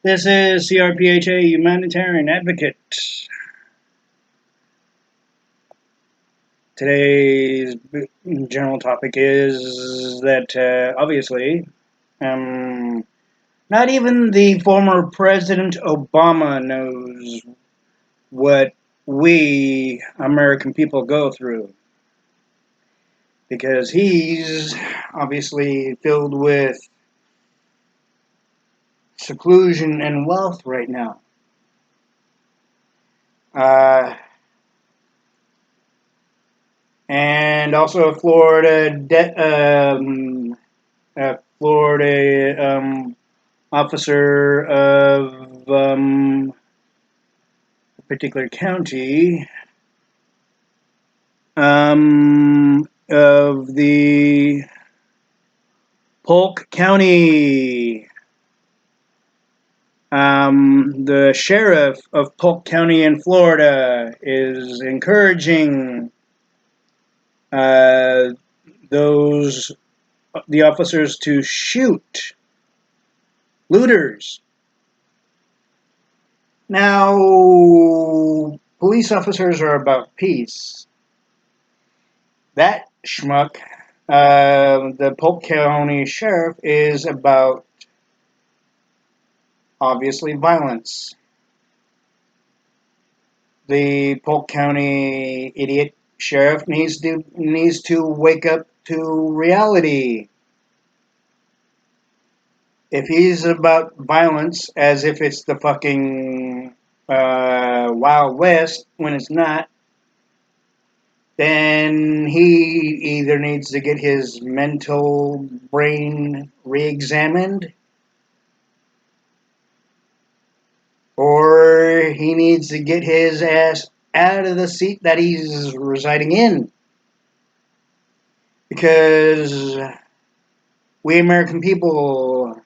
This is C.R.P.H.A. Humanitarian Advocate. Today's general topic is that obviously, not even the former President Obama knows what we American people go through, because he's obviously filled with seclusion and wealth right now. And also a Florida officer of a particular county of the Polk County. The sheriff of Polk County in Florida is encouraging the officers to shoot looters. Now, police officers are about peace. That schmuck, the Polk County sheriff, is about, obviously, violence. The Polk County idiot sheriff needs to wake up to reality. If he's about violence as if it's the fucking Wild West when it's not, then he either needs to get his mental brain re-examined, or he needs to get his ass out of the seat that he's residing in. Because we American people,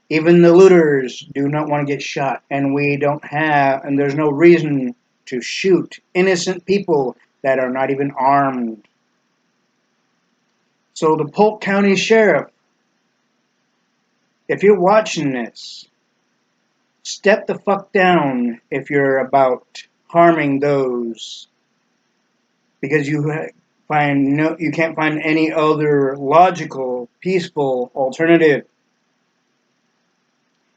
even the looters, do not want to get shot, and there's no reason to shoot innocent people that are not even armed. So the Polk County Sheriff, if you're watching this, step the fuck down if you're about harming those, because you can't find any other logical, peaceful alternative.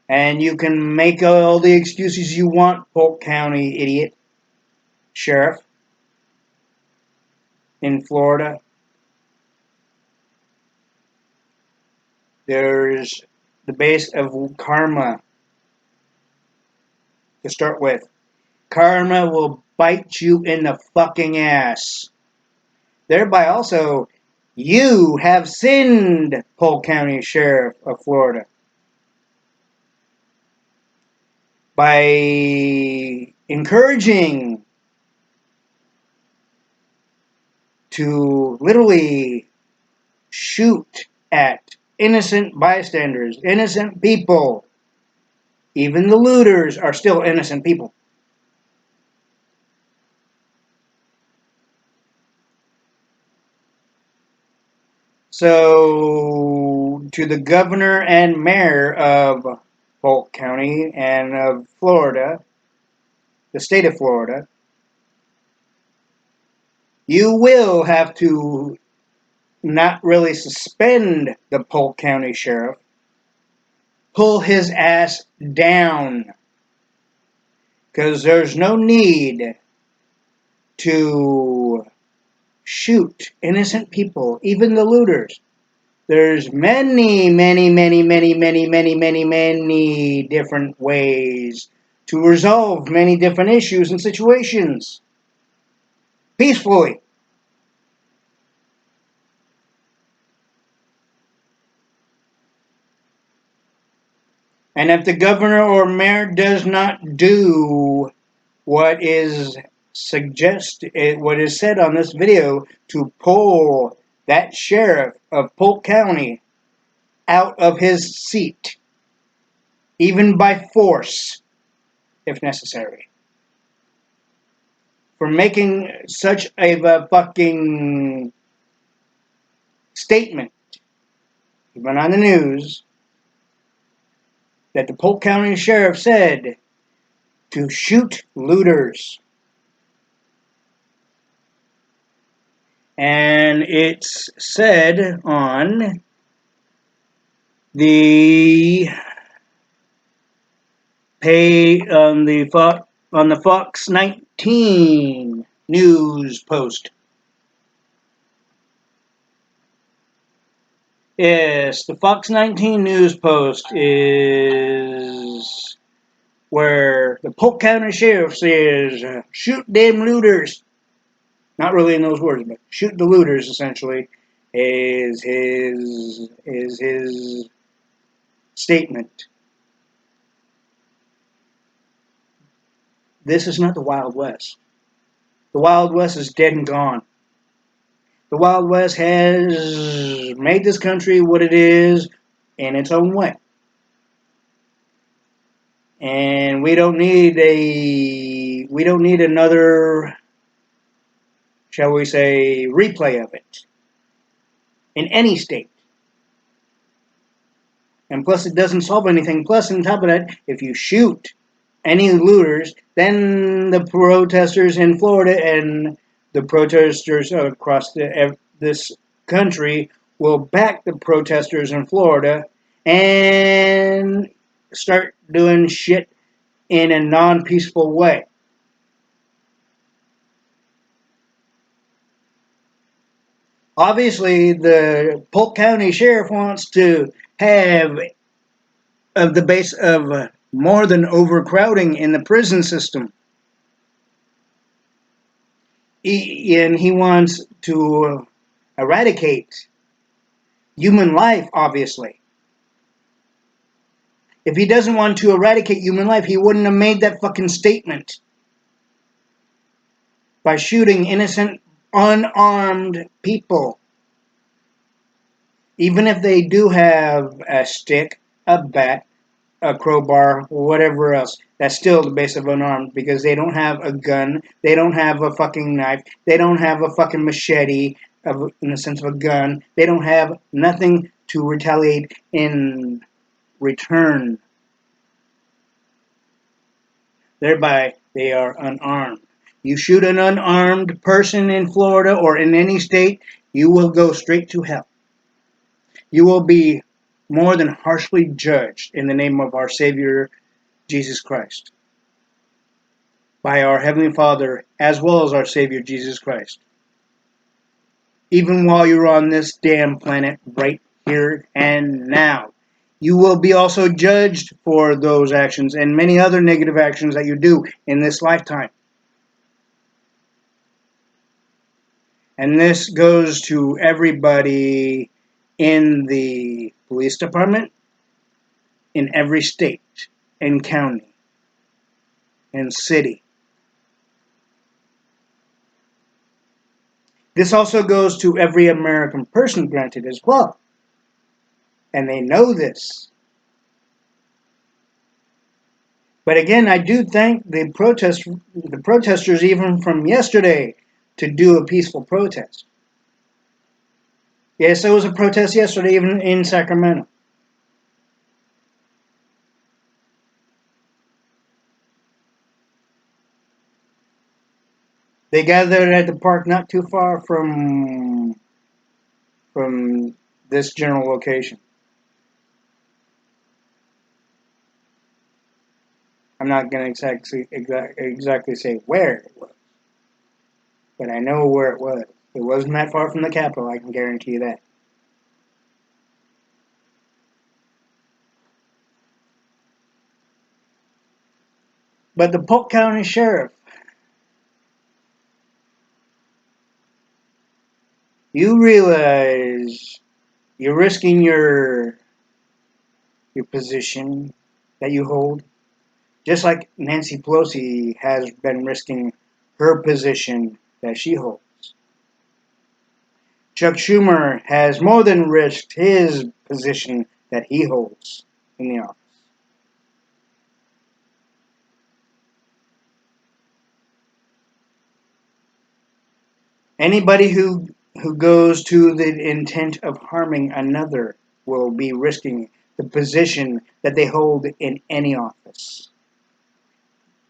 And you can make all the excuses you want, Polk County idiot sheriff in Florida. There's the base of karma to start with. Karma will bite you in the fucking ass. Thereby also, you have sinned, Polk County Sheriff of Florida, by encouraging to literally shoot at innocent bystanders, innocent people. Even the looters are still innocent people. So, to the governor and mayor of Polk County and of Florida, the state of Florida, you will have to not really suspend the Polk County sheriff, pull his ass down, because there's no need to shoot innocent people, even the looters. There's many different ways to resolve many different issues and situations peacefully. And if the governor or mayor does not do what is said on this video, to pull that sheriff of Polk County out of his seat, even by force, if necessary, for making such a fucking statement, even on the news, that the Polk County Sheriff said to shoot looters. And it's said on the Fox 19 news post. Yes, the Fox 19 news post is where the Polk County Sheriff says, shoot them looters. Not really in those words, but shoot the looters, essentially, is his statement. This is not the Wild West. The Wild West is dead and gone. The Wild West has made this country what it is in its own way. And we don't need another, shall we say, replay of it in any state. And plus it doesn't solve anything. Plus, on top of that, if you shoot any looters, then the protesters in Florida and the protesters across this country will back the protesters in Florida and start doing shit in a non-peaceful way. Obviously, the Polk County Sheriff wants to have the base of more than overcrowding in the prison system. And he wants to eradicate human life, obviously. If he doesn't want to eradicate human life, he wouldn't have made that fucking statement by shooting innocent, unarmed people. Even if they do have a stick, a bat, a crowbar, whatever else, that's still the base of unarmed because they don't have a gun, they don't have a fucking knife, they don't have a fucking machete in the sense of a gun, they don't have nothing to retaliate in return. Thereby, they are unarmed. You shoot an unarmed person in Florida or in any state, you will go straight to hell. You will be more than harshly judged in the name of our Savior, Jesus Christ, by our Heavenly Father, as well as our Savior, Jesus Christ. Even while you're on this damn planet right here and now. You will be also judged for those actions and many other negative actions that you do in this lifetime. And this goes to everybody in the police department, in every state and county and city. This also goes to every American person, granted, as well. And they know this. But again, I do thank the protesters even from yesterday to do a peaceful protest. Yes, there was a protest yesterday even in Sacramento. They gathered at the park not too far from this general location. I'm not going to exactly say where it was, but I know where it was. It wasn't that far from the Capitol, I can guarantee you that. But the Polk County Sheriff, you realize you're risking your position that you hold, just like Nancy Pelosi has been risking her position that she holds. Chuck Schumer has more than risked his position that he holds in the office. Anybody who goes to the intent of harming another will be risking the position that they hold in any office.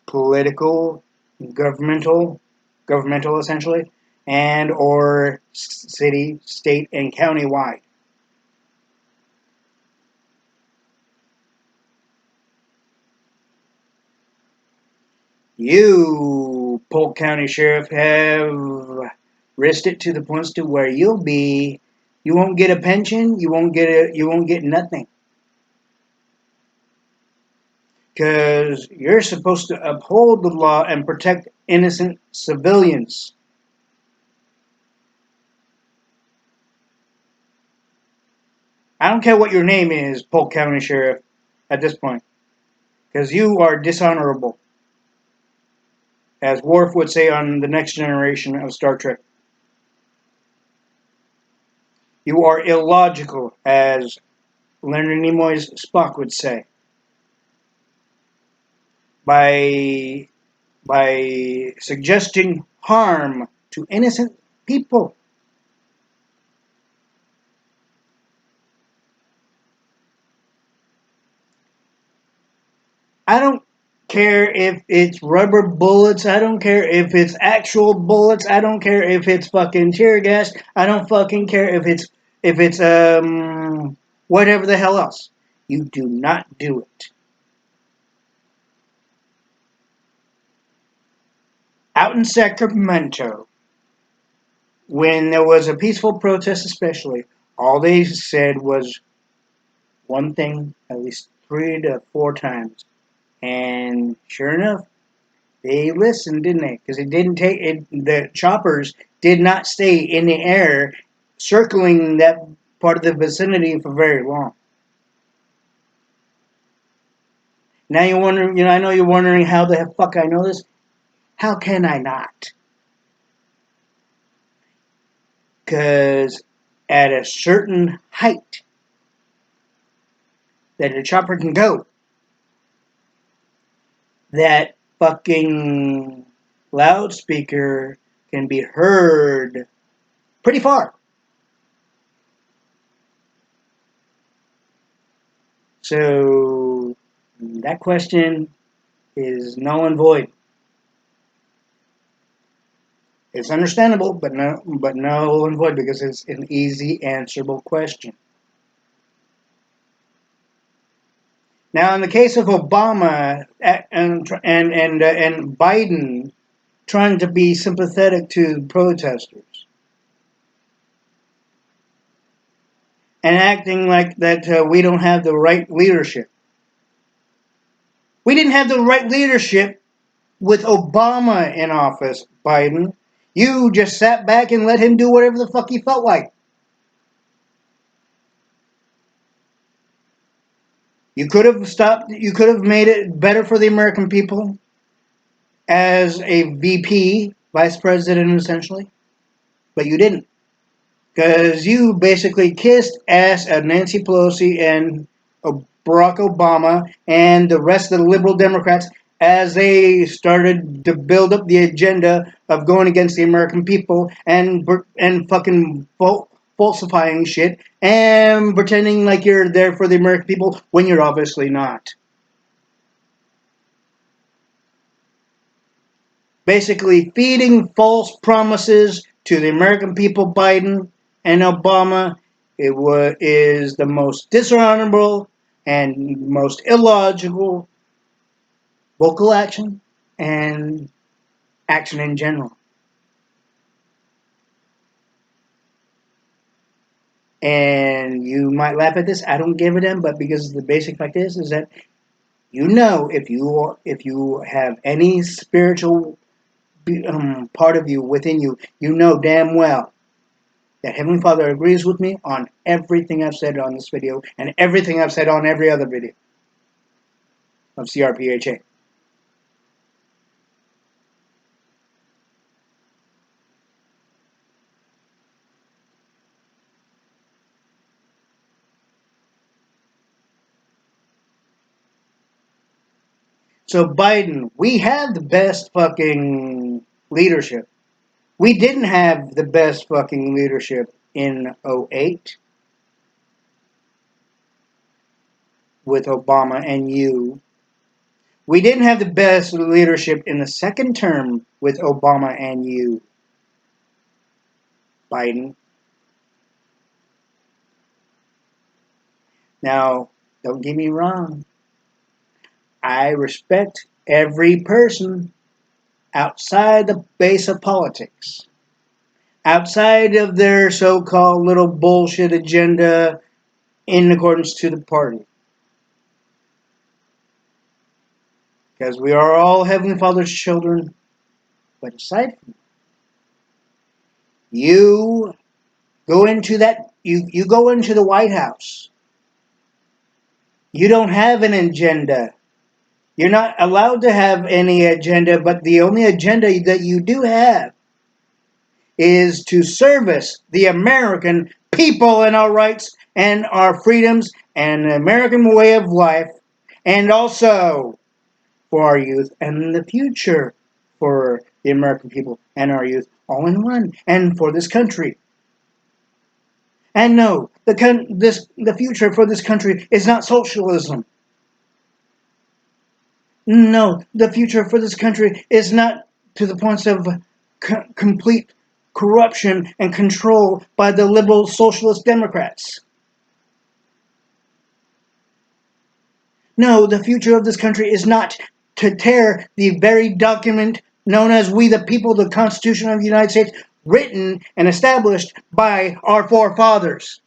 Political, governmental essentially, and or city, state, and county wide. You, Polk County Sheriff, have risked it to the points to where you won't get a pension, you won't get nothing. Because you're supposed to uphold the law and protect innocent civilians. I don't care what your name is, Polk County Sheriff, at this point, because you are dishonorable, as Worf would say on the next generation of Star Trek. You are illogical, as Leonard Nimoy's Spock would say. By suggesting harm to innocent people. I don't care if it's rubber bullets. I don't care if it's actual bullets. I don't care if it's fucking tear gas. I don't fucking care if it's whatever the hell else. You do not do it. Out in Sacramento, when there was a peaceful protest, especially, all they said was one thing at least 3 to 4 times. And sure enough, they listened, didn't they? Because it didn't take it. The choppers did not stay in the air, circling that part of the vicinity for very long. Now you're wondering, I know you're wondering how the fuck I know this. How can I not? Because at a certain height that a chopper can go, that fucking loudspeaker can be heard pretty far. So that question is null and void. It's understandable, but null and void because it's an easy answerable question. Now, in the case of Obama and Biden trying to be sympathetic to protesters and acting like that we don't have the right leadership. We didn't have the right leadership with Obama in office, Biden. You just sat back and let him do whatever the fuck he felt like. You could have stopped. You could have made it better for the American people as a VP, vice president, essentially, but you didn't, because you basically kissed ass at Nancy Pelosi and Barack Obama and the rest of the liberal Democrats as they started to build up the agenda of going against the American people and fucking falsifying shit and pretending like you're there for the American people when you're obviously not. Basically feeding false promises to the American people, Biden and Obama, is the most dishonorable and most illogical vocal action and action in general. And you might laugh at this. I don't give a damn, but because the basic fact is that if you have any spiritual part of you within you, you know damn well that Heavenly Father agrees with me on everything I've said on this video and everything I've said on every other video of C.R.P.H.A. So Biden, we have the best fucking leadership. We didn't have the best fucking leadership in '08. with Obama and you. We didn't have the best leadership in the second term with Obama and you, Biden. Now, don't get me wrong. I respect every person outside the base of politics, outside of their so-called little bullshit agenda in accordance to the party. Because we are all Heavenly Father's children. But aside from that, you you go into the White House. You don't have an agenda. You're not allowed to have any agenda, but the only agenda that you do have is to service the American people and our rights and our freedoms and the American way of life, and also for our youth and the future for the American people and our youth all in one, and for this country. And no, the future for this country is not socialism. No, the future for this country is not to the points of complete corruption and control by the liberal socialist Democrats. No, the future of this country is not to tear the very document known as We the People, the Constitution of the United States, written and established by our forefathers.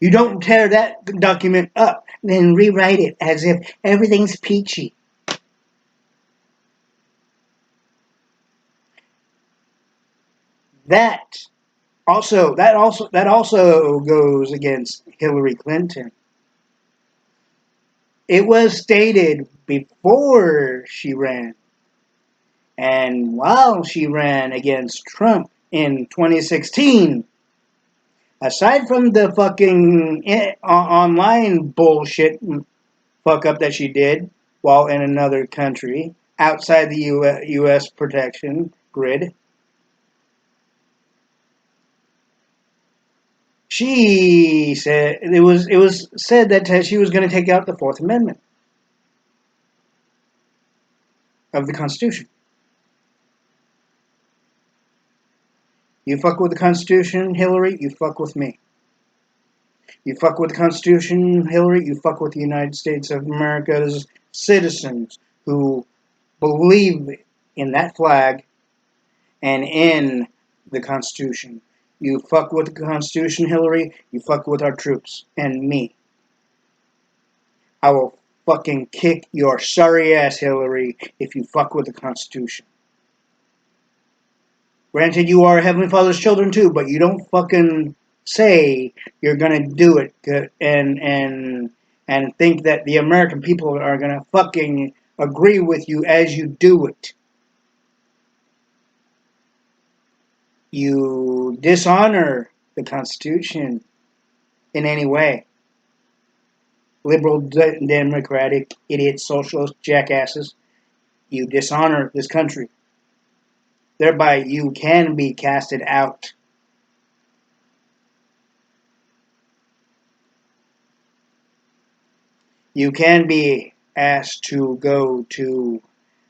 You don't tear that document up, then rewrite it as if everything's peachy. That also goes against Hillary Clinton. It was stated before she ran and while she ran against Trump in 2016. Aside from the fucking online bullshit fuck up that she did while in another country outside the U.S. protection grid, she said it was said that she was going to take out the Fourth Amendment of the Constitution. You fuck with the Constitution, Hillary, you fuck with me. You fuck with the Constitution, Hillary, you fuck with the United States of America's citizens who believe in that flag and in the Constitution. You fuck with the Constitution, Hillary, you fuck with our troops and me. I will fucking kick your sorry ass, Hillary, if you fuck with the Constitution. Granted, you are Heavenly Father's children too, but you don't fucking say you're gonna do it and think that the American people are gonna fucking agree with you as you do it. You dishonor the Constitution in any way. Liberal, democratic, idiot, socialist jackasses, you dishonor this country. Thereby, you can be casted out. You can be asked to go to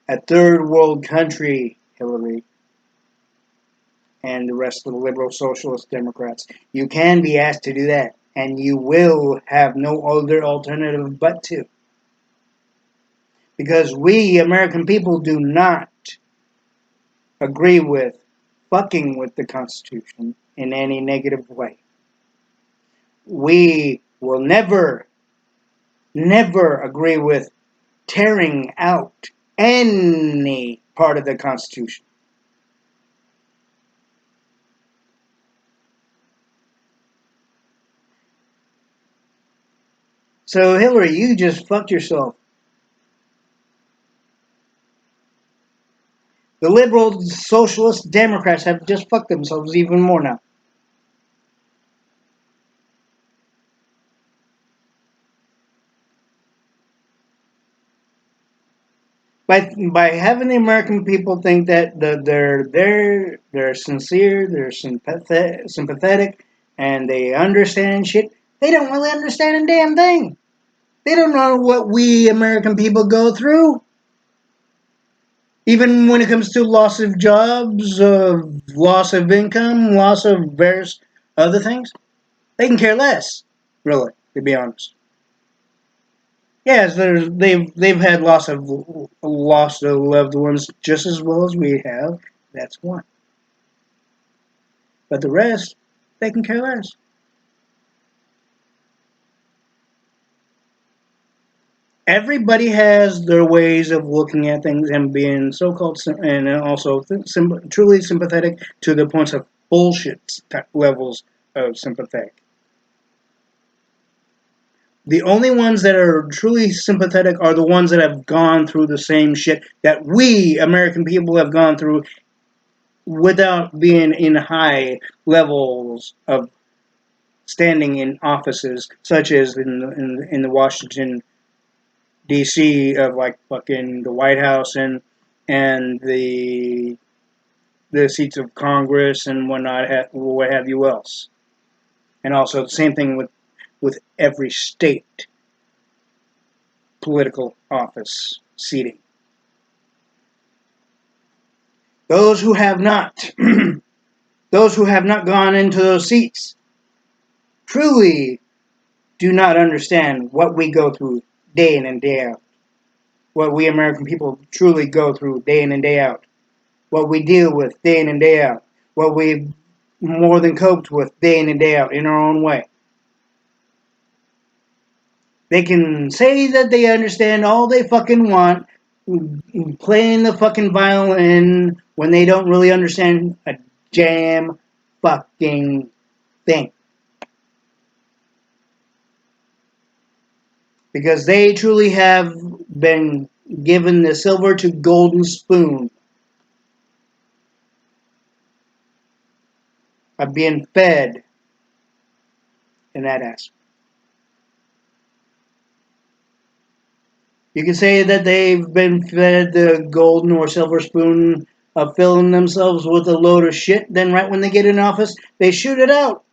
a third world country, Hillary, and the rest of the liberal socialist Democrats. You can be asked to do that, and you will have no other alternative but to. Because we, American people, do not agree with fucking with the Constitution in any negative way. We will never agree with tearing out any part of the Constitution. So, Hillary, you just fucked yourself. The liberal socialist Democrats have just fucked themselves even more now. By having the American people think that they're sincere, they're sympathetic, and they understand shit, they don't really understand a damn thing. They don't know what we American people go through. Even when it comes to loss of jobs, loss of income, loss of various other things, they can care less, really, to be honest. Yes, they've had loss of loved ones just as well as we have. That's one. But the rest, they can care less. Everybody has their ways of looking at things and being so-called and also truly sympathetic to the points of bullshit levels of sympathetic. The only ones that are truly sympathetic are the ones that have gone through the same shit that we American people have gone through without being in high levels of standing in offices, such as in the Washington D.C. of like fucking the White House and the seats of Congress and whatnot, what have you else, and also the same thing with every state political office seating. Those who have not, those who have not gone into those seats, truly do not understand what we go through day in and day out. What we American people truly go through day in and day out. What we deal with day in and day out. What we more than coped with day in and day out in our own way. They can say that they understand all they fucking want, playing the fucking violin when they don't really understand a damn fucking thing. Because they truly have been given the silver to golden spoon of being fed in that aspect. You can say that they've been fed the golden or silver spoon of filling themselves with a load of shit, then right when they get in office, they shoot it out.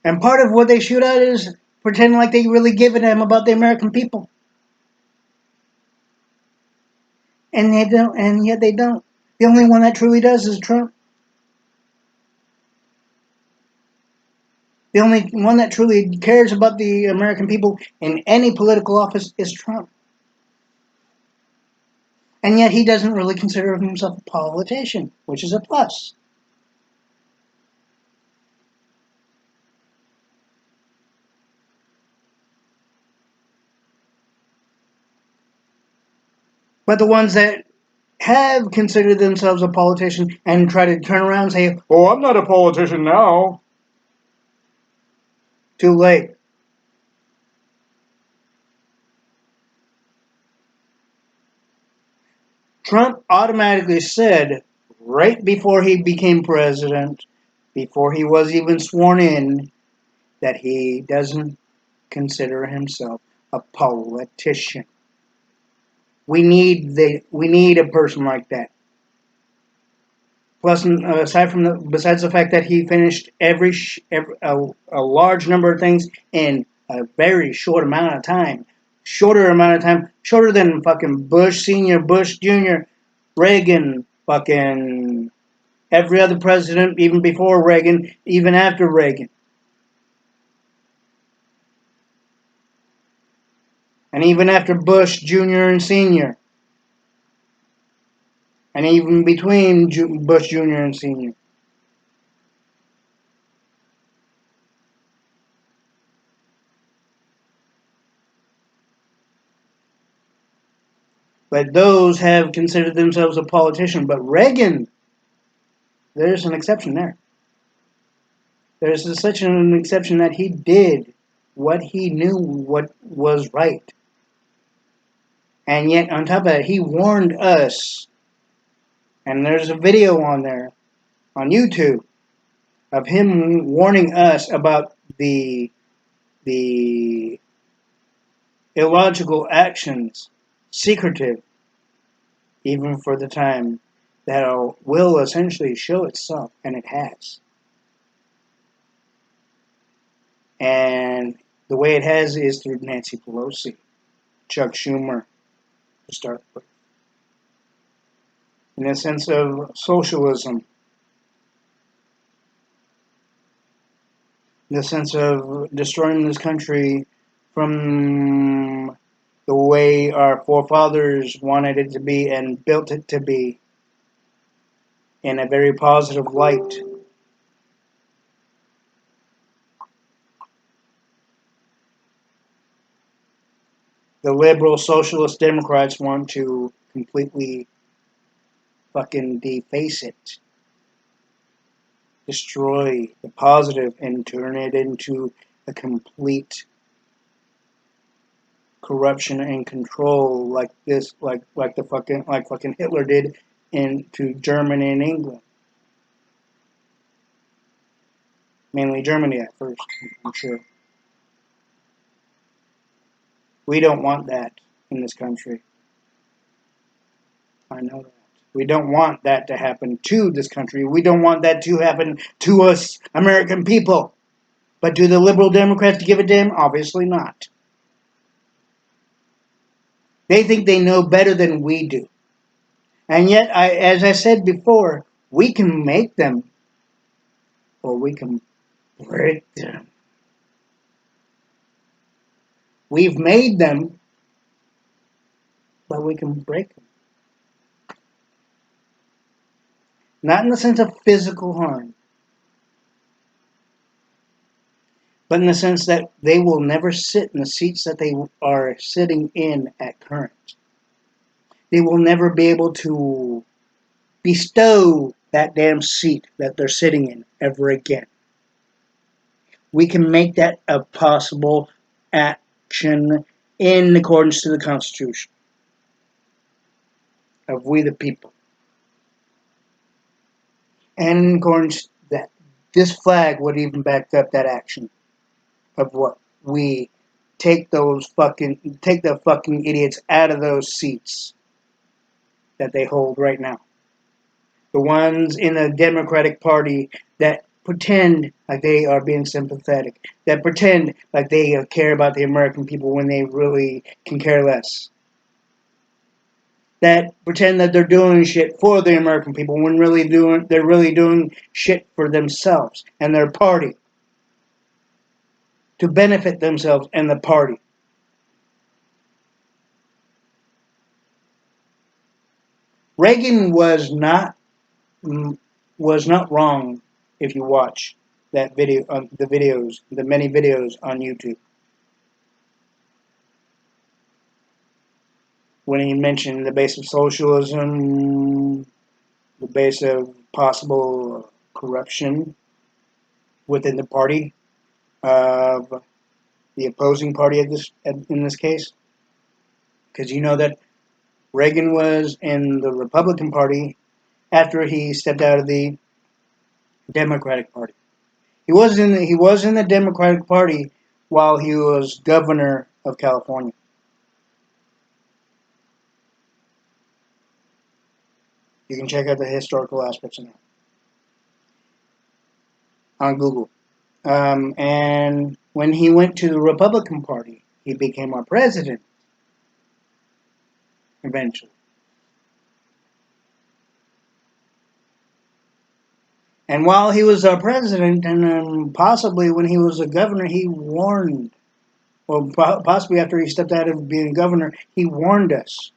And part of what they shoot out is pretending like they really give a damn about the American people. And they don't, and yet they don't. The only one that truly does is Trump. The only one that truly cares about the American people in any political office is Trump. And yet he doesn't really consider himself a politician, which is a plus. But the ones that have considered themselves a politician and try to turn around and say, "Oh, I'm not a politician now." Too late. Trump automatically said right before he became president, before he was even sworn in, that he doesn't consider himself a politician. We need a person like that. Plus, besides the fact that he finished a large number of things in a very short amount of time, shorter than fucking Bush Senior, Bush Junior, Reagan, fucking every other president, even before Reagan, even after Reagan, and even after Bush Junior and Senior, and even between Bush Junior and Senior. But those have considered themselves a politician. But Reagan, there's an exception there. There's such an exception that he did what he knew what was right. And yet, on top of that, he warned us, and there's a video on there, on YouTube, of him warning us about the illogical actions, secretive, even for the time that will essentially show itself, and it has. And the way it has is through Nancy Pelosi, Chuck Schumer, to start with. In a sense of socialism, in the sense of destroying this country from the way our forefathers wanted it to be and built it to be in a very positive light. The liberal socialist Democrats want to completely fucking deface it, destroy the positive, and turn it into a complete corruption and control like this, like fucking Hitler did into Germany and England, mainly Germany at first. I'm sure we don't want that in this country. I know that. We don't want that to happen to this country. We don't want that to happen to us American people. But do the liberal Democrats give a damn? Obviously not. They think they know better than we do. And yet, as I said before, we can make them or we can break them. We've made them, but we can break them. Not in the sense of physical harm, but in the sense that they will never sit in the seats that they are sitting in at current. They will never be able to bestow that damn seat that they're sitting in ever again. We can make that a possible action in accordance to the Constitution of we the people. And in accordance that this flag would even back up that action of what we take the fucking idiots out of those seats that they hold right now. The ones in the Democratic Party that pretend like they are being sympathetic, that pretend like they care about the American people when they really can care less, that pretend that they're doing shit for the American people when they're really doing shit for themselves and their party to benefit themselves and the party. Reagan was not wrong if you watch that video, the many videos on YouTube. When he mentioned the base of socialism, the base of possible corruption within the party of the opposing party in this case, because you know that Reagan was in the Republican Party after he stepped out of the Democratic Party. He was in the Democratic Party while he was governor of California. You can check out the historical aspects of that on Google. And when he went to the Republican Party, he became our president eventually. And while he was our president, and possibly when he was a governor, he warned, or possibly after he stepped out of being governor, he warned us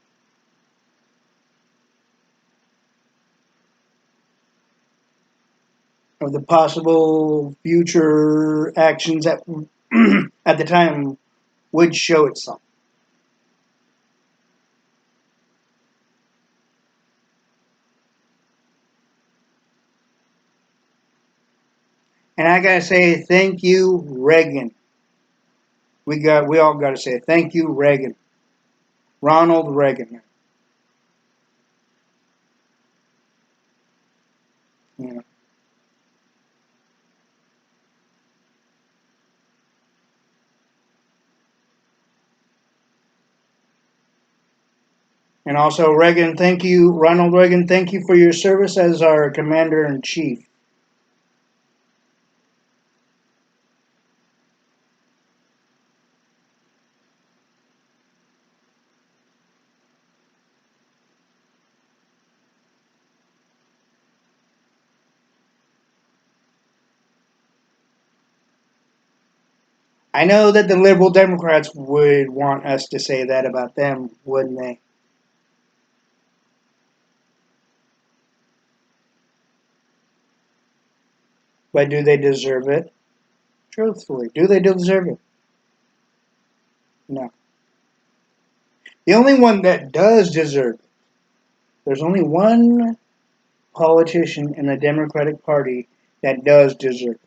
of the possible future actions that at the time would show itself. And I gotta say thank you, Reagan. We all gotta say thank you, Reagan. Ronald Reagan. You know. And also, Reagan, thank you, Ronald Reagan, thank you for your service as our commander-in-chief. I know that the liberal Democrats would want us to say that about them, wouldn't they? But do they deserve it? Truthfully, do they deserve it? No. The only one that does deserve it, there's only one politician in the Democratic Party that does deserve it.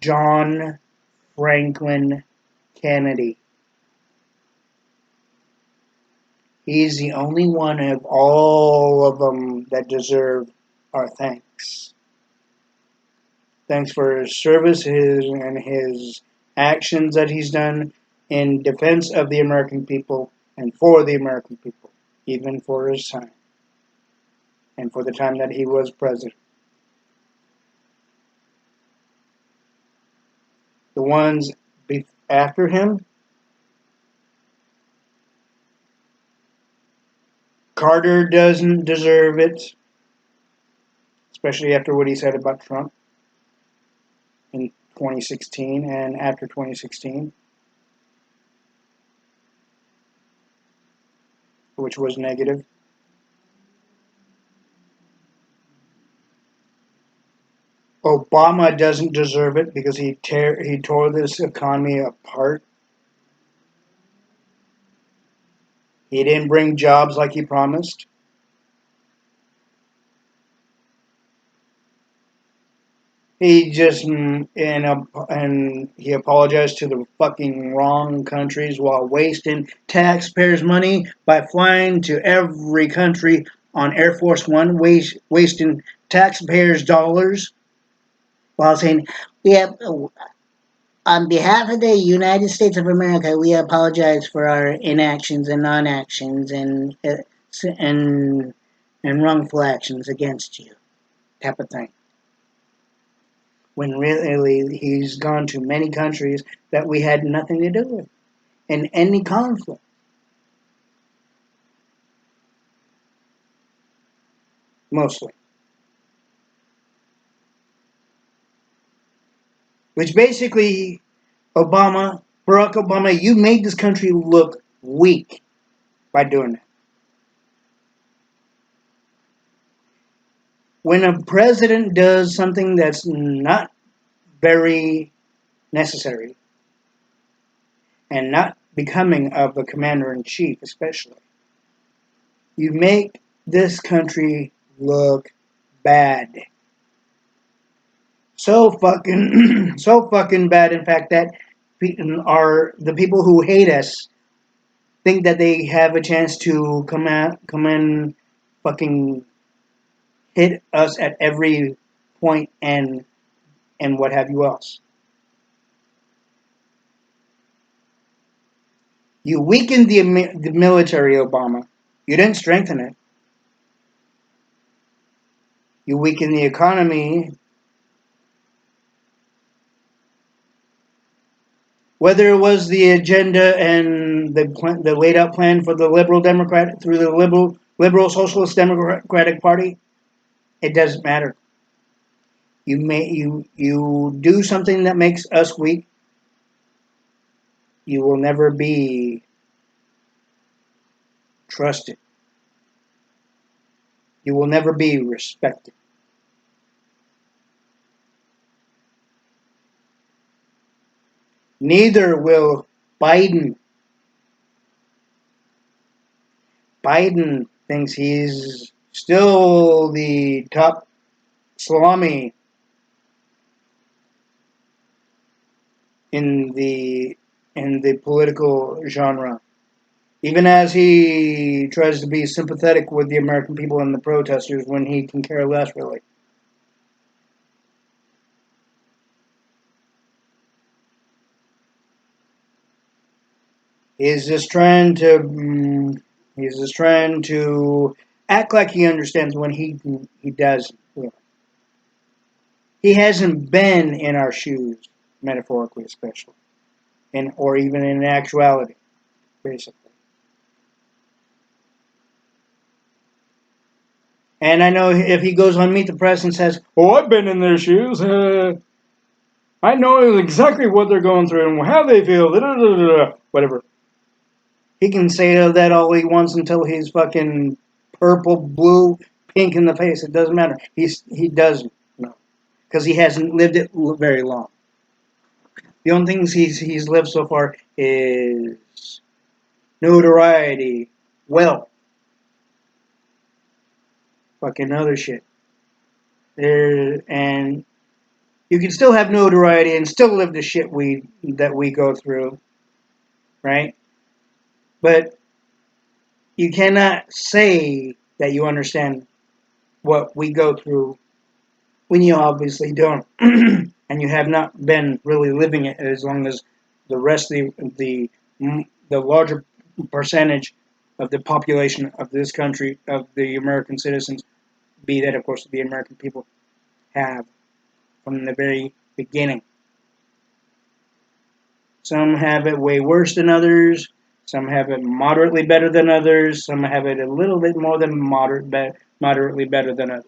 John Franklin Kennedy. He's the only one of all of them that deserve our thanks. Thanks for his service and his actions that he's done in defense of the American people and for the American people, even for his time and for the time that he was president. The ones after him, Carter doesn't deserve it, especially after what he said about Trump in 2016 and after 2016, which was negative. Obama doesn't deserve it because he tore this economy apart. He didn't bring jobs like he promised. He just and he apologized to the fucking wrong countries while wasting taxpayers' money by flying to every country on Air Force One, wasting taxpayers' dollars while saying, "We have, on behalf of the United States of America, we apologize for our inactions and non-actions and and wrongful actions against you," type of thing. When really he's gone to many countries that we had nothing to do with in any conflict. Mostly. Which basically, Barack Obama, you made this country look weak by doing that. When a president does something that's not very necessary and not becoming of a commander in chief, especially, you make this country look bad. So fucking, so fucking bad. In fact, that are the people who hate us think that they have a chance to come in, fucking hit us at every point and what have you else. You weakened the military, Obama. You didn't strengthen it. You weakened the economy. Whether it was the agenda and the laid out plan for the liberal Democrat through the liberal Socialist Democratic Party, it doesn't matter. You do something that makes us weak, you will never be trusted. You will never be respected. Neither will Biden. Biden thinks he's still the top salami in the political genre. Even as he tries to be sympathetic with the American people and the protesters when he can care less, really. He's just trying to. He's just trying to act like he understands when he doesn't. He hasn't been in our shoes, metaphorically, especially, and or even in actuality, basically. And I know if he goes on Meet the Press and says, "Oh, I've been in their shoes. I know exactly what they're going through and how they feel." Whatever. He can say that all he wants until he's fucking purple, blue, pink in the face. It doesn't matter. He doesn't know because he hasn't lived it very long. The only things he's lived so far is notoriety, wealth, fucking other shit. And you can still have notoriety and still live the shit that we go through, right? But you cannot say that you understand what we go through when you obviously don't, and you have not been really living it as long as the rest of the larger percentage of the population of this country, of the American citizens, be that of course the American people, have from the very beginning. Some have it way worse than others. Some have it moderately better than others. Some have it a little bit more than moderately better than others.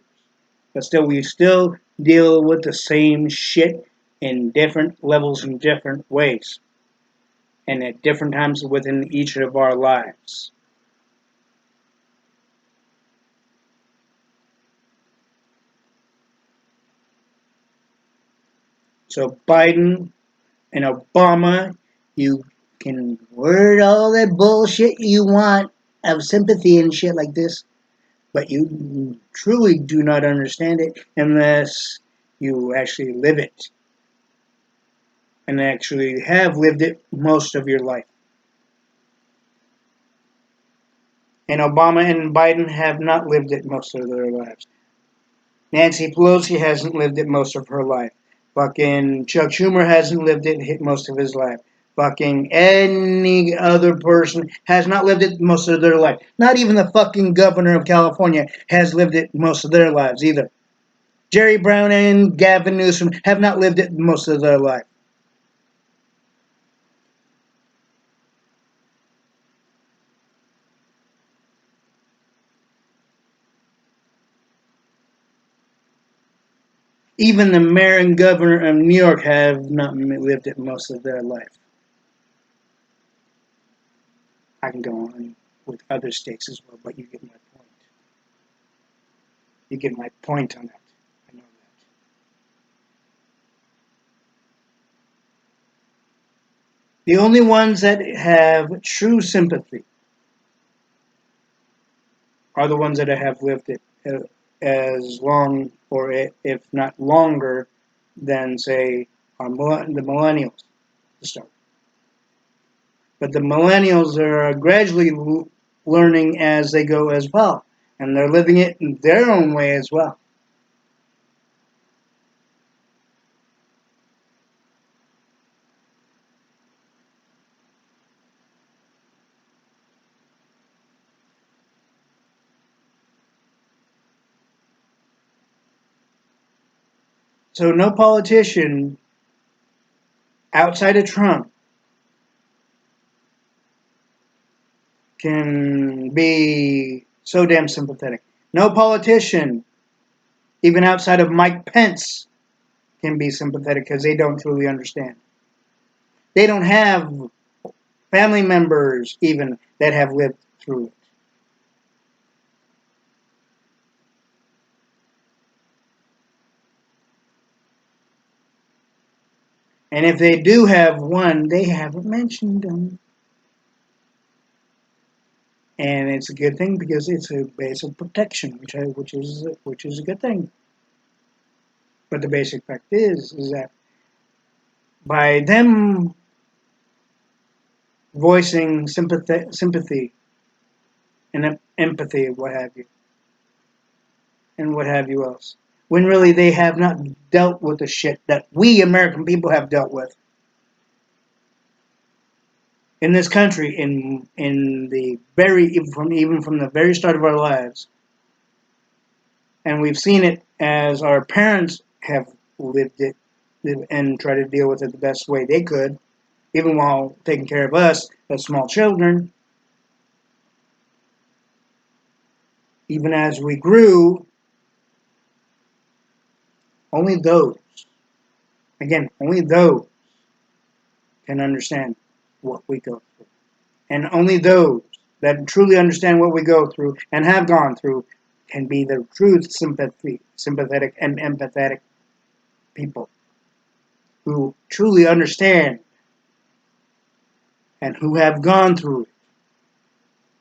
But still, we still deal with the same shit in different levels and different ways, and at different times within each of our lives. So Biden and Obama, you can word all that bullshit you want of sympathy and shit like this, but you truly do not understand it unless you actually live it and actually have lived it most of your life. And Obama and Biden have not lived it most of their lives. Nancy Pelosi hasn't lived it most of her life. Fucking Chuck Schumer hasn't lived it most of his life. Fucking any other person has not lived it most of their life. Not even the fucking governor of California has lived it most of their lives either. Jerry Brown and Gavin Newsom have not lived it most of their life. Even the mayor and governor of New York have not lived it most of their life. I can go on with other states as well, but you get my point. You get my point on that. I know that. The only ones that have true sympathy are the ones that have lived it as long, or if not longer, than, say, the millennials to start. But the millennials are gradually learning as they go as well, and they're living it in their own way as well. So no politician outside of Trump can be so damn sympathetic. No politician, even outside of Mike Pence, can be sympathetic because they don't truly understand. They don't have family members even that have lived through it. And if they do have one, they haven't mentioned them. And it's a good thing because it's a base of protection, which is a good thing. But the basic fact is that by them voicing sympathy and empathy, what have you, and what have you else, when really they have not dealt with the shit that we American people have dealt with. in this country, in the very even from the very start of our lives, and we've seen it as our parents have lived it and tried to deal with it the best way they could, even while taking care of us as small children. Even as we grew, only those, again, only those can understand what we go through. And only those that truly understand what we go through and have gone through can be the true sympathetic and empathetic people who truly understand and who have gone through it.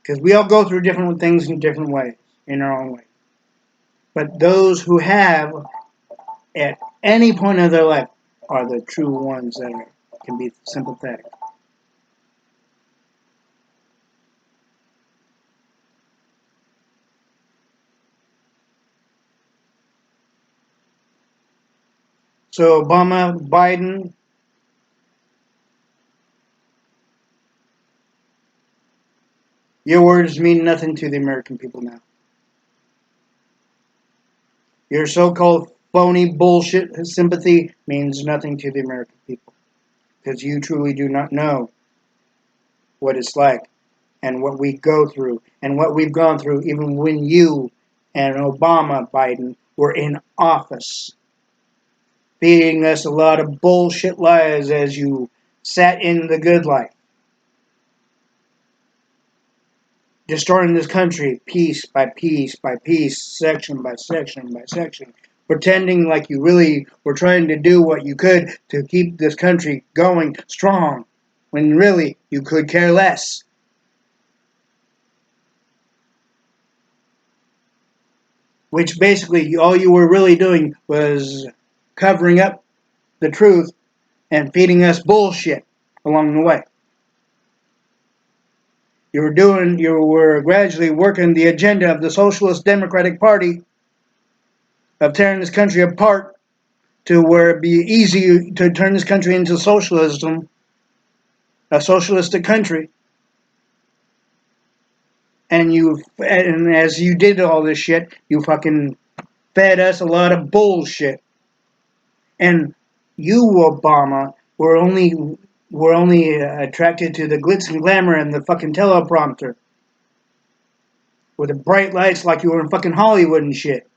Because we all go through different things in different ways, in our own way. But those who have, at any point of their life, are the true ones that can be sympathetic. So Obama, Biden, your words mean nothing to the American people now. Your so-called phony bullshit sympathy means nothing to the American people. Because you truly do not know what it's like and what we go through and what we've gone through even when you and Obama, Biden, were in office. Feeding us a lot of bullshit lies as you sat in the good life. Destroying this country piece by piece by piece, section by section by section, pretending like you really were trying to do what you could to keep this country going strong, when really you could care less. Which basically all you were really doing was covering up the truth and feeding us bullshit along the way. You were gradually working the agenda of the Socialist Democratic Party of tearing this country apart to where it'd be easy to turn this country into socialism, a socialistic country. And as you did all this shit, you fucking fed us a lot of bullshit. And you, Obama, were only attracted to the glitz and glamour and the fucking teleprompter with the bright lights like you were in fucking Hollywood and shit.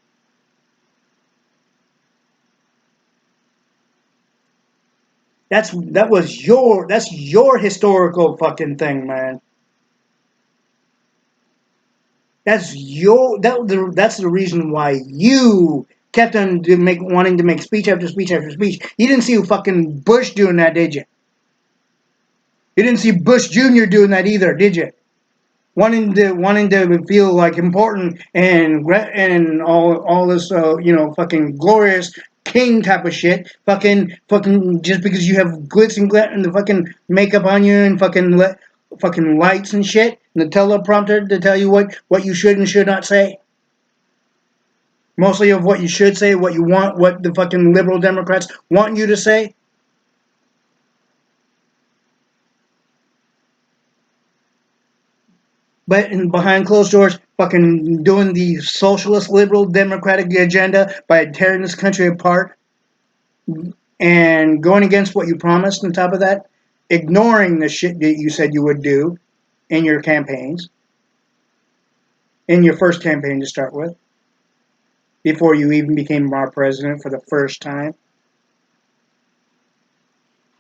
That's your historical fucking thing, man. That's the reason why you kept on wanting to make speech after speech after speech. You didn't see fucking Bush doing that, did you? You didn't see Bush Jr. doing that either, did you? Wanting to feel like important and all this fucking glorious king type of shit. Fucking just because you have glitz and glit and the fucking makeup on you and fucking lights and shit and the teleprompter to tell you what you should and should not say. Mostly of what you should say, what you want, what the fucking liberal Democrats want you to say. But behind closed doors, fucking doing the socialist, liberal, democratic agenda by tearing this country apart and going against what you promised on top of that, ignoring the shit that you said you would do in your campaigns, in your first campaign to start with, before you even became our president for the first time.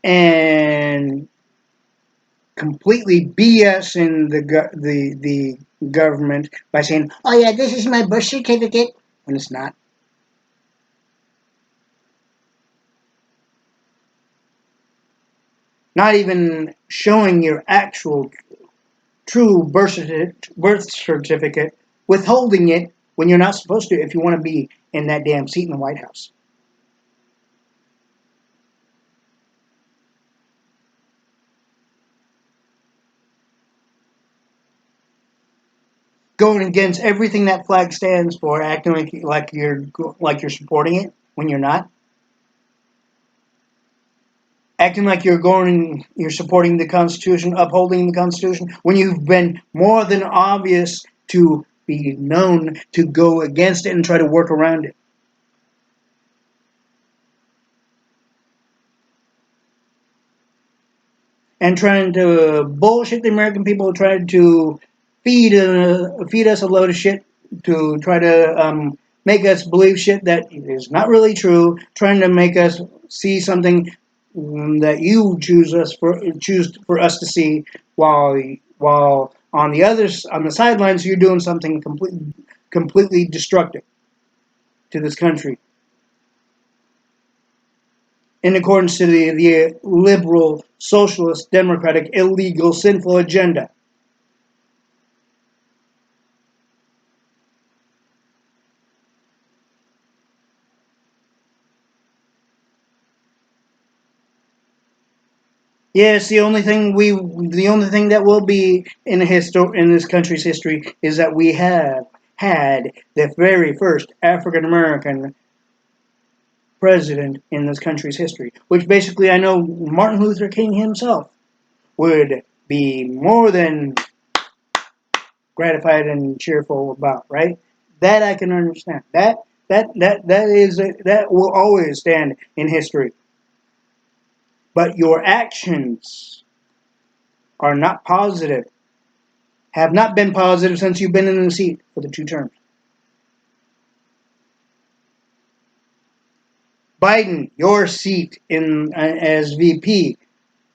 And completely BS in the government by saying, "Oh yeah, this is my birth certificate," when it's not. Not even showing your actual true birth certificate, withholding it when you're not supposed to if you want to be in that damn seat in the White House. Going against everything that flag stands for, acting like you're supporting it when you're not. acting like you're supporting the Constitution, upholding the Constitution, when you've been more than obvious to be known to go against it and try to work around it. And trying to bullshit the American people, trying to feed us a load of shit, to try to make us believe shit that is not really true, trying to make us see something that you choose for us to see, while on the sidelines you're doing something completely destructive to this country in accordance to the liberal, socialist, democratic, illegal, sinful agenda. Yes, the only thing that will be in this country's history is that we have had the very first African American president in this country's history, which basically I know Martin Luther King himself would be more than gratified and cheerful about, right? That I can understand. That will always stand in history. But your actions are not positive, have not been positive since you've been in the seat for the 2 terms. Biden, your seat in as VP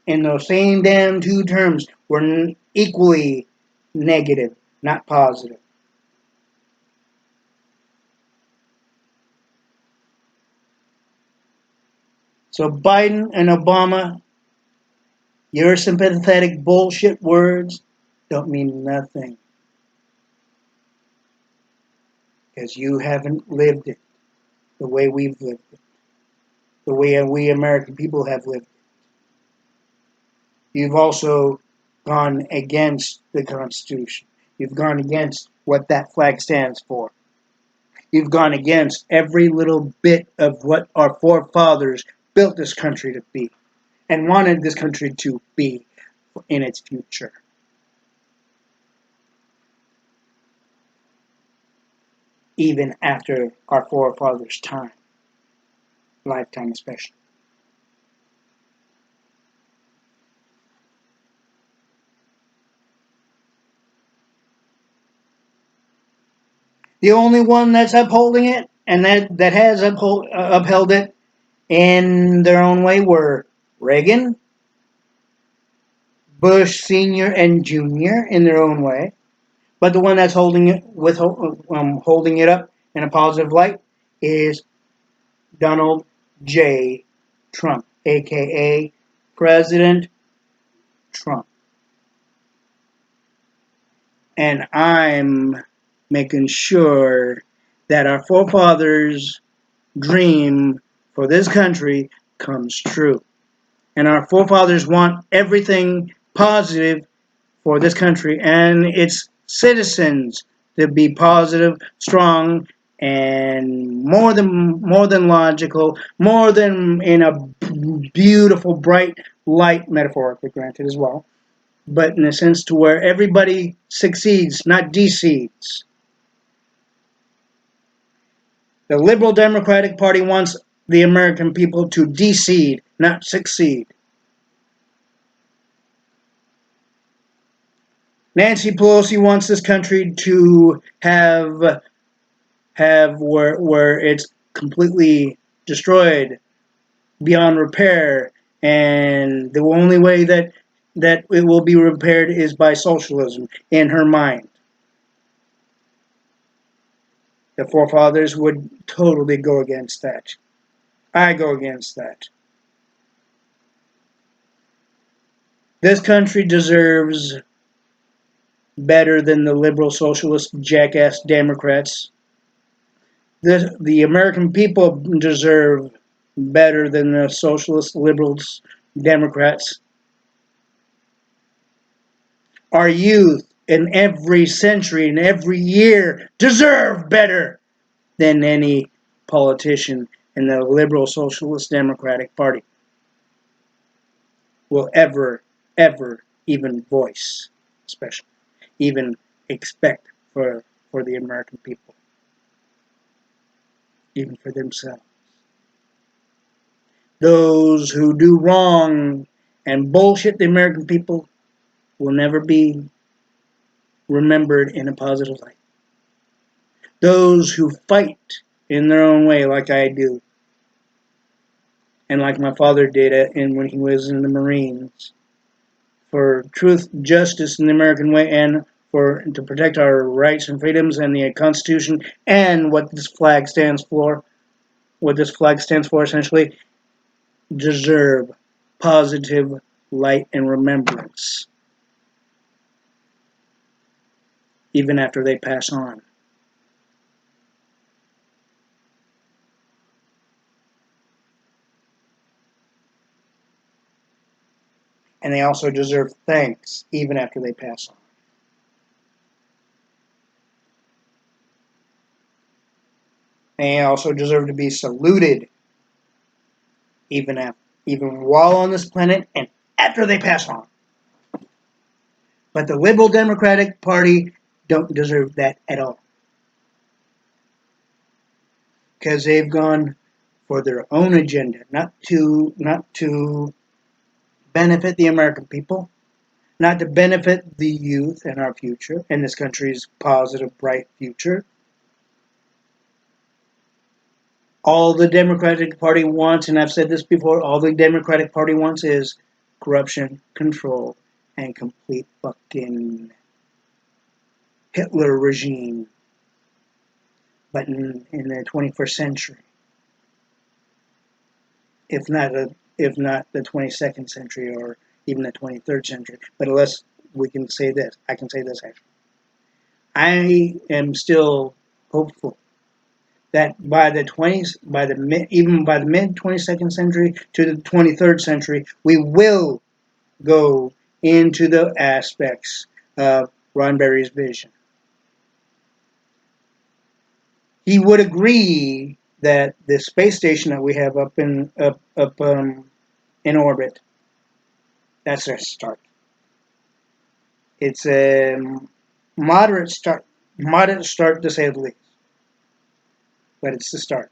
in those same damn 2 terms were equally negative, not positive. So Biden and Obama, your sympathetic bullshit words don't mean nothing because you haven't lived it the way we've lived it, the way we American people have lived it. You've also gone against the Constitution. You've gone against what that flag stands for. You've gone against every little bit of what our forefathers built this country to be and wanted this country to be in its future. Even after our forefathers' lifetime especially. The only one that's upholding it and that has upheld it in their own way were Reagan, Bush Senior and Junior in their own way, but the one that's holding it up in a positive light is Donald J. Trump, aka President Trump. And I'm making sure that our forefathers' dream for this country comes true. And our forefathers want everything positive for this country and its citizens to be positive, strong, and more than logical, more than in a beautiful, bright light, metaphorically granted as well, but in a sense to where everybody succeeds, not decedes. The Liberal Democratic Party wants the American people to decede, not succeed. Nancy Pelosi wants this country to have where it's completely destroyed beyond repair, and the only way that it will be repaired is by socialism in her mind. The forefathers would totally go against that. I go against that. This country deserves better than the liberal socialist jackass Democrats. The American people deserve better than the socialist liberals Democrats. Our youth in every century and every year deserve better than any politician in the liberal socialist democratic party. will ever even voice, especially, even expect for the American people, even for themselves. Those who do wrong and bullshit the American people will never be remembered in a positive light. Those who fight in their own way, like I do, and like my father did when he was in the Marines, for truth, justice in the American way, and to protect our rights and freedoms and the Constitution and what this flag stands for. What this flag stands for, essentially, deserve positive light and remembrance, even after they pass on. And they also deserve thanks, even after they pass on. They also deserve to be saluted, even while on this planet and after they pass on. But the liberal Democratic Party don't deserve that at all, because they've gone for their own agenda, not to benefit the American people, not to benefit the youth and our future and this country's positive, bright future. All the Democratic Party wants, and I've said this before, all the Democratic Party wants is corruption, control, and complete fucking Hitler regime, but in the 21st century, if not the 22nd century or even the 23rd century. But unless we can say this, I can say this actually. I am still hopeful that by the mid 22nd century to the 23rd century, we will go into the aspects of Ron Berry's vision. He would agree that the space station that we have up in orbit, that's a start. It's a moderate start to say the least, but it's the start.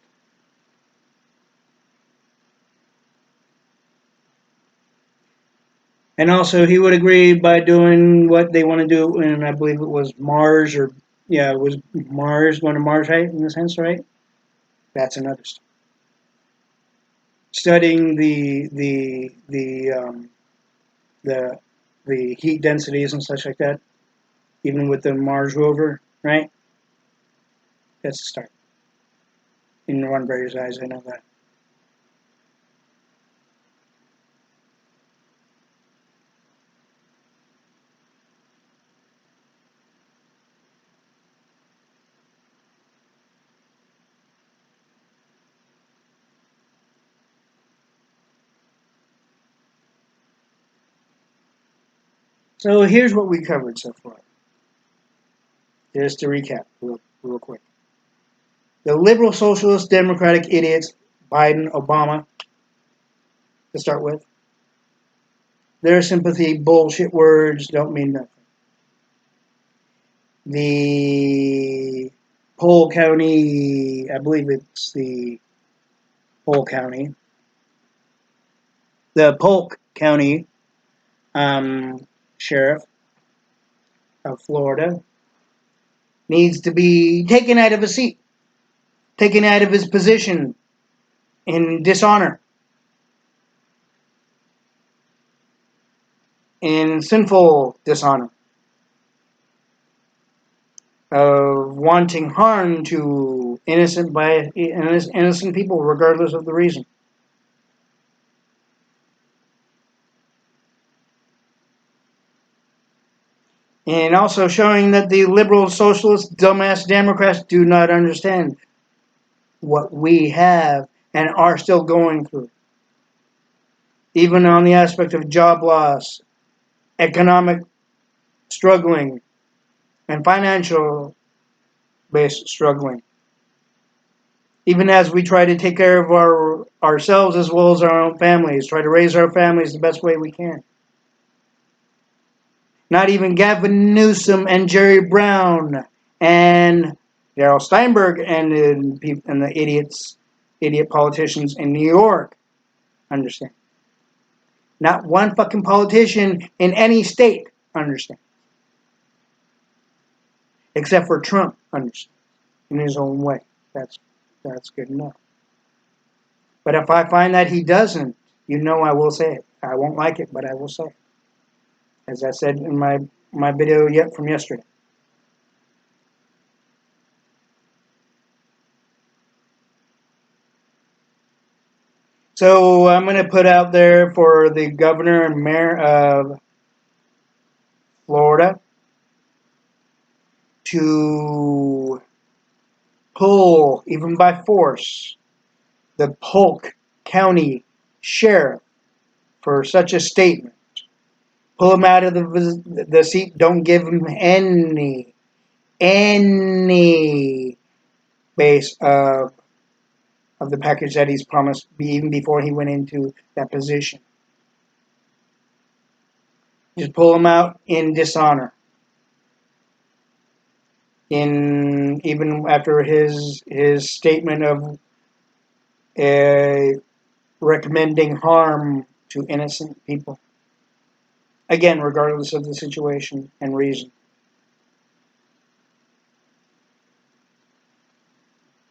And also, he would agree by doing what they want to do, and I believe it was Mars, or yeah, it was Mars, going to Mars, right? In a sense, right? That's another start. Studying the the heat densities and such like that, even with the Mars rover, right? That's a start. In Ron Berry's eyes, I know that. So here's what we covered so far. Just to recap, real quick. The liberal, socialist, democratic idiots, Biden, Obama, to start with, their sympathy bullshit words don't mean nothing. The Polk County, I believe it's the Polk County, the Polk County sheriff of Florida needs to be taken out of his seat, taken out of his position in dishonor, in sinful dishonor, of wanting harm to innocent people, regardless of the reason. And also showing that the liberal, socialist, dumbass Democrats do not understand what we have and are still going through. Even on the aspect of job loss, economic struggling, and financial based struggling. Even as we try to take care of ourselves as well as our own families, try to raise our families the best way we can. Not even Gavin Newsom and Jerry Brown and Darrell Steinberg and the idiot politicians in New York understand. Not one fucking politician in any state understand, except for Trump understands in his own way. That's good enough. But if I find that he doesn't, I will say it. I won't like it, but I will say it. As I said in my video from yesterday. So I'm going to put out there for the governor and mayor of Florida to pull, even by force, the Polk County Sheriff for such a statement. Pull him out of the seat. Don't give him any base of the package that he's promised even before he went into that position. Just pull him out in dishonor. Even after his statement of recommending harm to innocent people. Again, regardless of the situation and reason.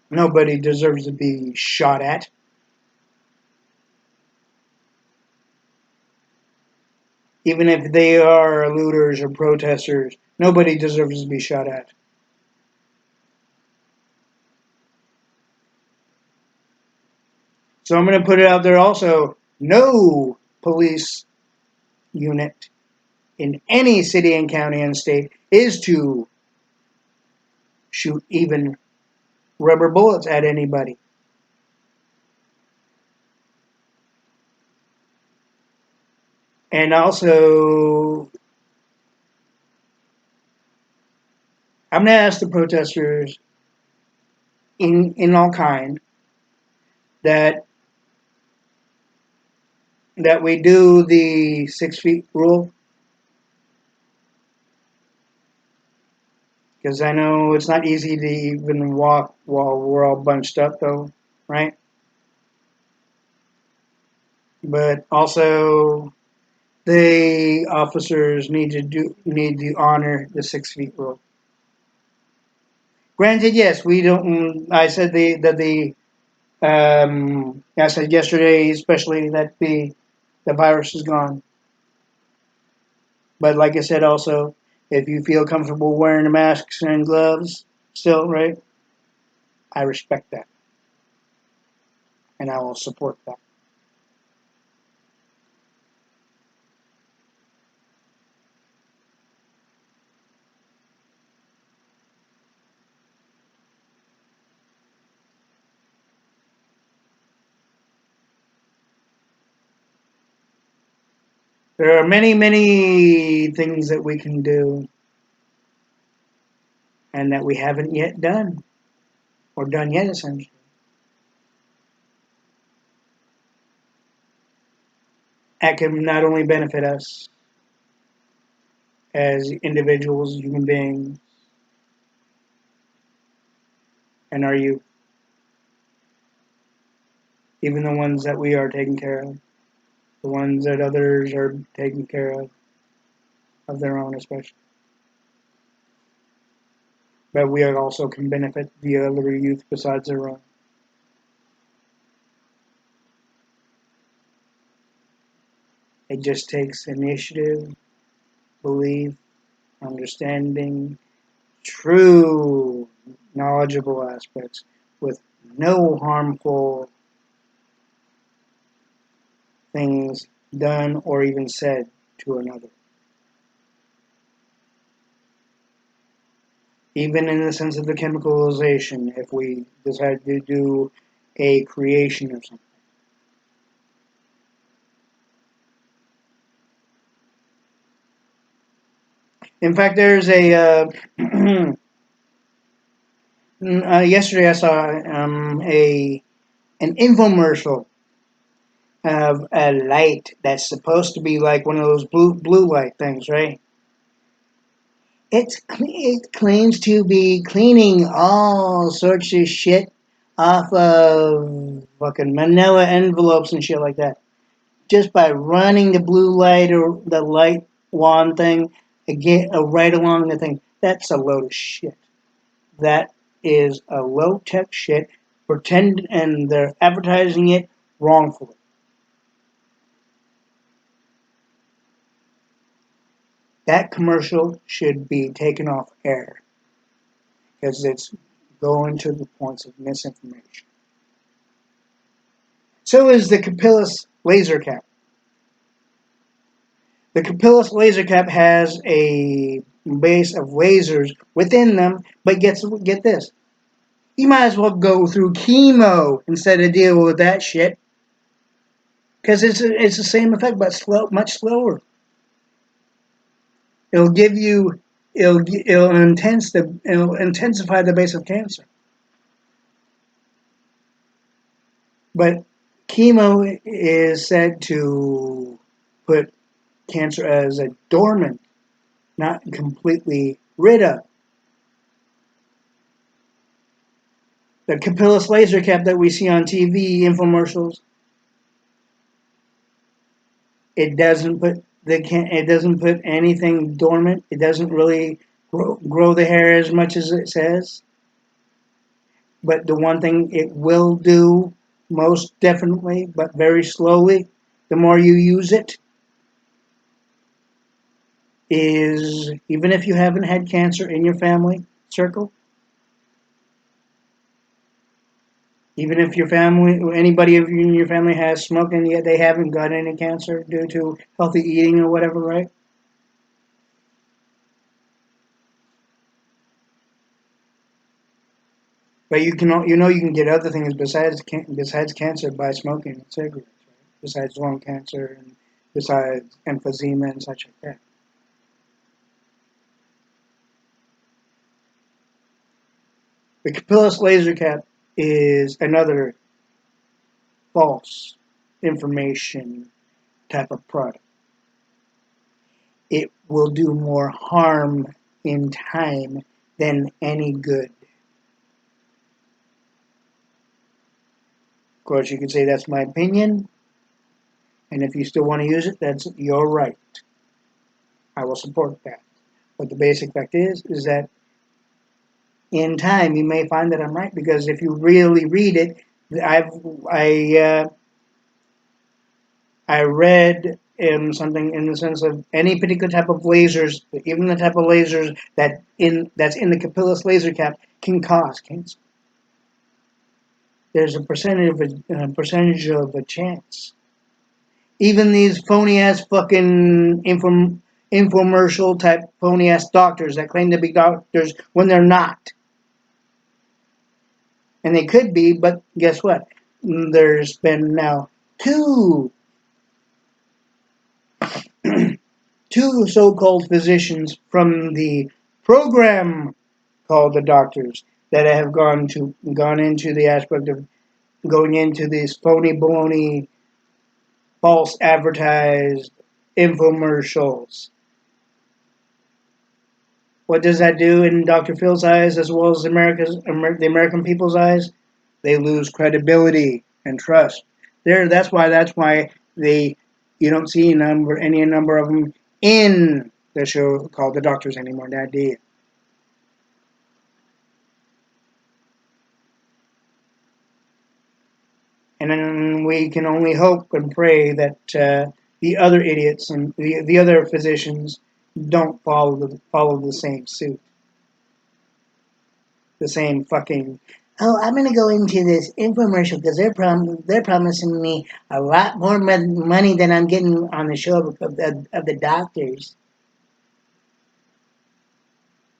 Nobody deserves to be shot at. Even if they are looters or protesters, nobody deserves to be shot at. So I'm going to put it out there also, no police unit in any city and county and state is to shoot even rubber bullets at anybody. And also, I'm going to ask the protesters in all kind that we do the 6 feet rule, because I know it's not easy to even walk while we're all bunched up, though, right? But also, the officers need to honor the 6 feet rule. Granted, yes, we don't. I said I said yesterday, especially that the virus is gone. But like I said, also, if you feel comfortable wearing the masks and gloves, still, right? I respect that, and I will support that. There are many, many things that we can do, and that we haven't yet done, or done yet, essentially. That can not only benefit us as individuals, human beings, and our youth, even the ones that we are taking care of, the ones that others are taking care of their own especially. But we also can benefit the other youth besides their own. It just takes initiative, belief, understanding, true knowledgeable aspects with no harmful things done or even said to another. Even in the sense of the chemicalization, if we decide to do a creation or something. In fact, there's Yesterday I saw a an infomercial of a light that's supposed to be like one of those blue light things, right? It claims to be cleaning all sorts of shit off of fucking manila envelopes and shit like that. Just by running the blue light or the light wand thing again right along the thing. That's a load of shit. That is a low tech shit. Pretend and they're advertising it wrongfully. That commercial should be taken off air because it's going to the points of misinformation. So is the Capillus laser cap. The Capillus laser cap has a base of lasers within them, but get this. You might as well go through chemo instead of deal with that shit because it's the same effect but much slower. It'll give you it'll intensify the base of cancer. But chemo is said to put cancer as a dormant, not completely rid of. The Capillus laser cap that we see on TV infomercials, it doesn't put anything dormant. It doesn't really grow the hair as much as it says. But the one thing it will do most definitely, but very slowly, the more you use it, is even if you haven't had cancer in your family circle, even if your family, anybody in your family has smoking, yet they haven't got any cancer due to healthy eating or whatever, right? But you can get other things besides cancer by smoking cigarettes, right? Besides lung cancer and besides emphysema and such like that. The Capillus laser cap is another false information type of product. It will do more harm in time than any good. Of course, you could say that's my opinion, and if you still want to use it, that's your right. I will support that. But the basic fact is that in time you may find that I'm right because if you really read it, I've I read something in the sense of any particular type of lasers, even the type of lasers that's in the Capillus laser cap, can cause cancer. There's a percentage of a chance. Even these phony ass fucking infomercial type phony ass doctors that claim to be doctors when they're not, and they could be, but guess what? There's been now two two so-called physicians from the program called the doctors that have gone into the aspect of going into these phony baloney false advertised infomercials. What does that do in Dr. Phil's eyes as well as the American people's eyes? They lose credibility and trust. That's why they you don't see any number of them in the show called The Doctors anymore. That did. And then we can only hope and pray that the other idiots and the other physicians don't follow the same suit, the same fucking. Oh, I'm gonna go into this infomercial because they're promising me a lot more money than I'm getting on the show of the doctors.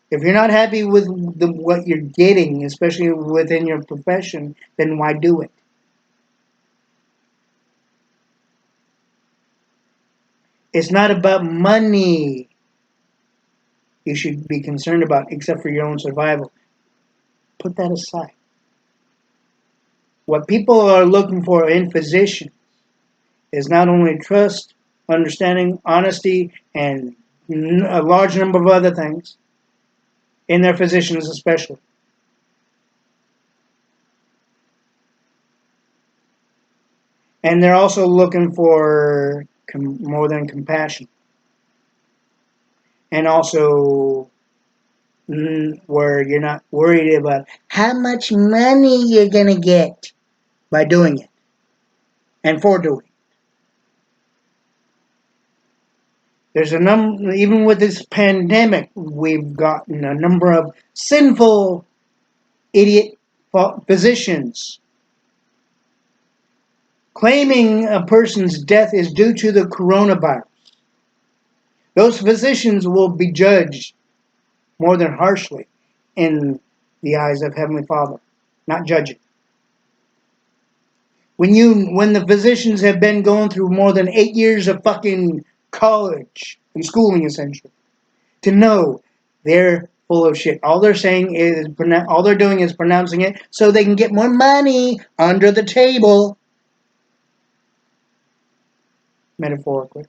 If you're not happy with what you're getting, especially within your profession, then why do it? It's not about money you should be concerned about, except for your own survival. put that aside. What people are looking for in physicians is not only trust, understanding, honesty, and a large number of other things in their physicians especially. And they're also looking for more than compassion. And also where you're not worried about how much money you're going to get by doing it and for doing it. There's a number, even with this pandemic, we've gotten a number of sinful, idiot physicians claiming a person's death is due to the coronavirus. Those physicians will be judged more than harshly in the eyes of Heavenly Father, not judging. When the physicians have been going through more than 8 years of fucking college and schooling, essentially, to know they're full of shit. All they're saying is, all they're doing is pronouncing it so they can get more money under the table, metaphorically.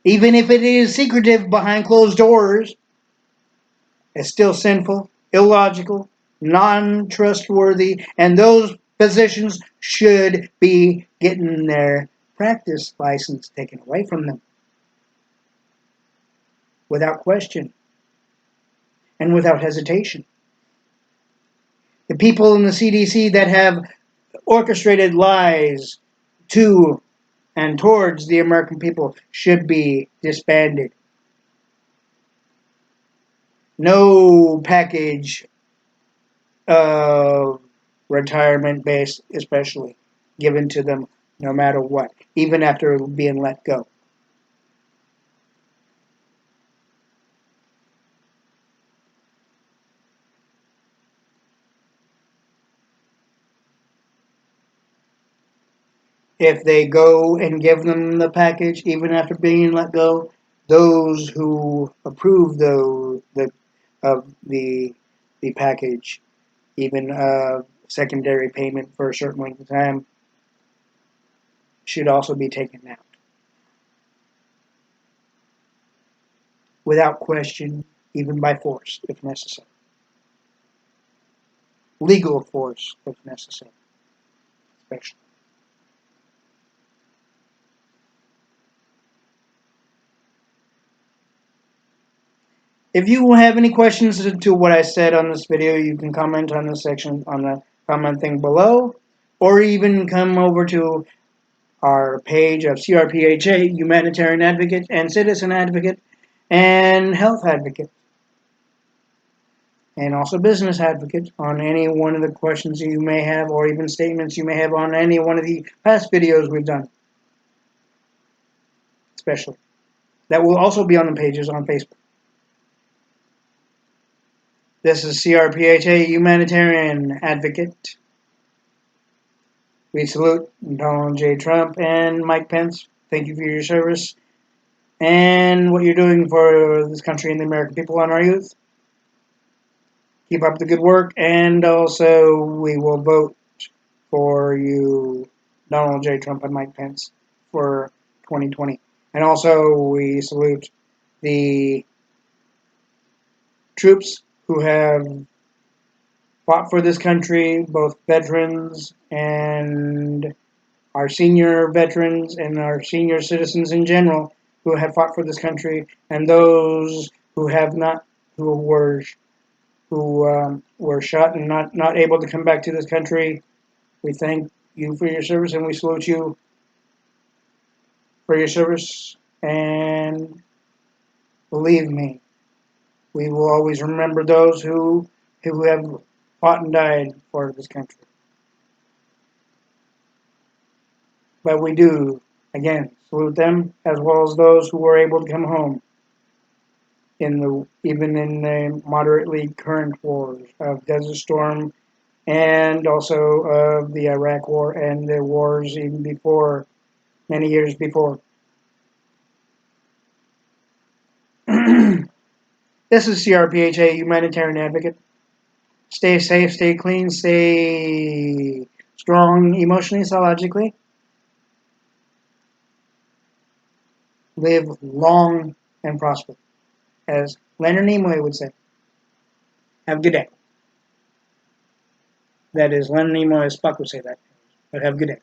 Even if it is secretive behind closed doors, it's still sinful, illogical, non-trustworthy, and those physicians should be getting their practice license taken away from them without question and without hesitation. The people in the CDC that have orchestrated lies to and towards the American people should be disbanded. No package of retirement base, especially, given to them no matter what, even after being let go. If they go and give them the package, even after being let go, those who approve of the package, even secondary payment for a certain length of time, should also be taken out without question, even by force if necessary, legal force if necessary, especially. If you have any questions to what I said on this video, you can comment on the section on the comment thing below, or even come over to our page of C.R.P.H.A, Humanitarian Advocate and Citizen Advocate and Health Advocate, and also Business Advocate on any one of the questions you may have, or even statements you may have on any one of the past videos we've done, especially. That will also be on the pages on Facebook. This is C.R.P.H.A, Humanitarian Advocate. We salute Donald J. Trump and Mike Pence. Thank you for your service and what you're doing for this country and the American people and our youth. Keep up the good work, and also we will vote for you, Donald J. Trump and Mike Pence, for 2020. And also we salute the troops who have fought for this country, both veterans and our senior veterans and our senior citizens in general who have fought for this country, and those who have not, who were shot and not able to come back to this country. We thank you for your service, and we salute you for your service. And believe me, we will always remember those who have fought and died for this country. But we do, again, salute them, as well as those who were able to come home even in the moderately current wars of Desert Storm, and also of the Iraq War and the wars even before, many years before. This is C.R.P.H.A, Humanitarian Advocate. Stay safe, stay clean, stay strong emotionally, psychologically. Live long and prosper, as Leonard Nimoy would say. Have a good day. That is, Leonard Nimoy as Spock would say that. But have a good day.